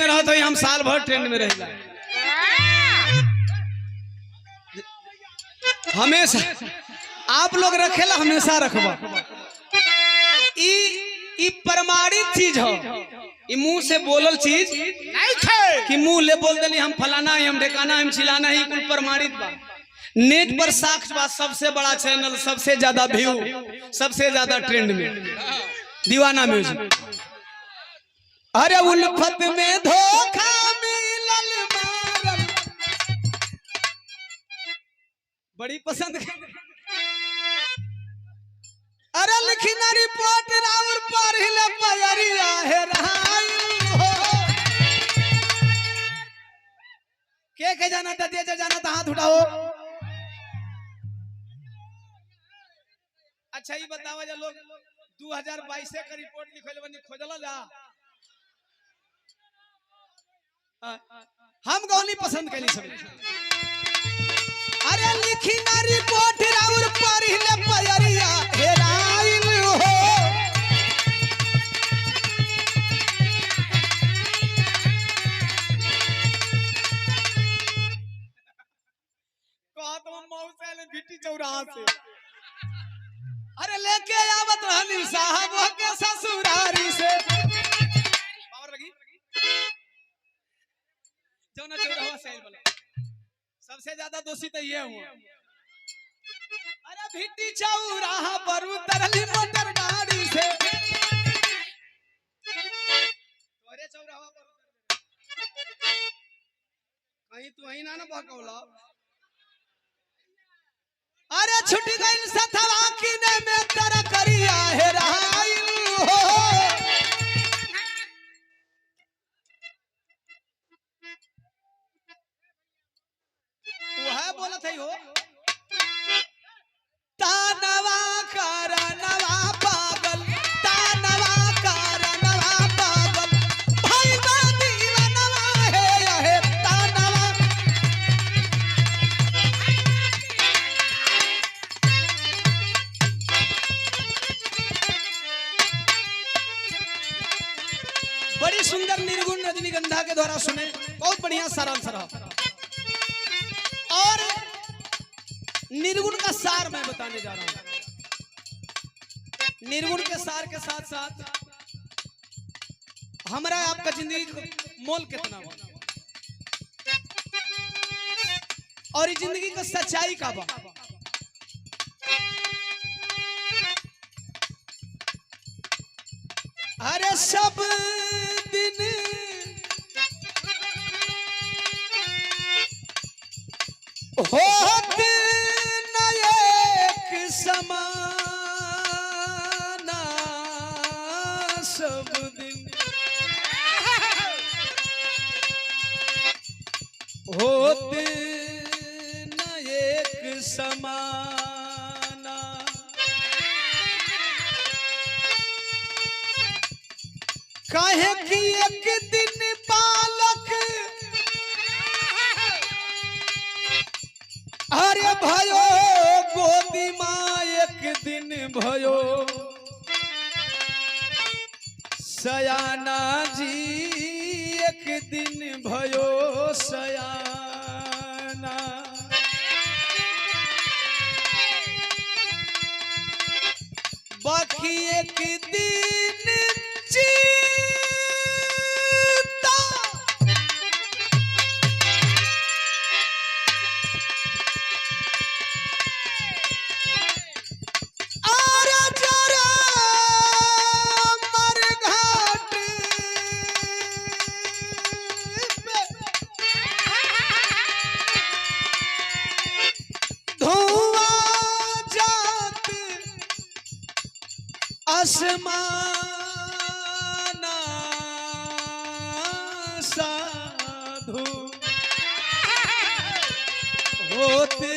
में रहो तो हम साल भर ट्रेंड में रहेगा हमेशा। आप लोग रखेला हमेशा रखबा। ई प्रमाणित चीज हो, ई मुंह से बोलल चीज नहीं थे कि मुंह ले बोल देली हम फलाना हम ढेकाना हम चिलाना ही कुल प्रमाणित बा। नेट पर साक्ष्य बा। सबसे बड़ा चैनल, सबसे ज्यादा व्यू, सबसे ज्यादा ट्रेंड में दीवाना म्यूजिक। अरे उल्फत में धोखा मिलल मारल बड़ी पसंद। अरे लिखी ना रिपोर्ट राउर पर हिले पयरिया है रहाई हो। के जाना था दे जाना था हाथ उठाओ। अच्छा ये बतावा जा लोग 2022 का रिपोर्ट लिखल बनी खोजला जा। हम गौली पसंद कैली सब। अरे लिखी ना रिपोर्ट राउर पर हिले पयरिया हेराइल हो। कहत हम मऊ से भिट्टी चौराहा से। अरे लेके आवत रहनी साहब के ससुरारी से। पावर लगी जौना चौराहा से वाला सबसे ज्यादा दोषी तो ये हुआ। अरे भिट्टी चौराहा पर उतरली मोटर गाड़ी से। तोरे चौराहा पर कहीं तू ही ना बकौला। अरे छुट्टी गई सथवा किने में तर करिया हेराइल हो। वह बोलत है हो तानवा करनवा पागल, तानवा करनवा पागल भाई बा दीवानवा है तानवा। बड़ी सुंदर निर्गुण रजनीगंधा के द्वारा सुने, बहुत बढ़िया सारांश रहा। और निर्गुण का सार मैं बताने जा रहा हूं। निर्गुण के सार के साथ साथ हमारा आपका जिंदगी मोल कितना बा और इस जिंदगी का सच्चाई का बा। अरे सब दिन होत न एक समाना, सब दिन होत न एक समाना। काहे कि एक दिन बालक अरे भयो गोदी माँ एक दिन भयो सयाना जी एक दिन भयो सयाना। बाकी एक दिन जीता आसमाना साधु होते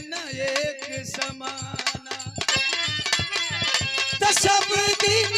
न एक समाना। तो सब दिन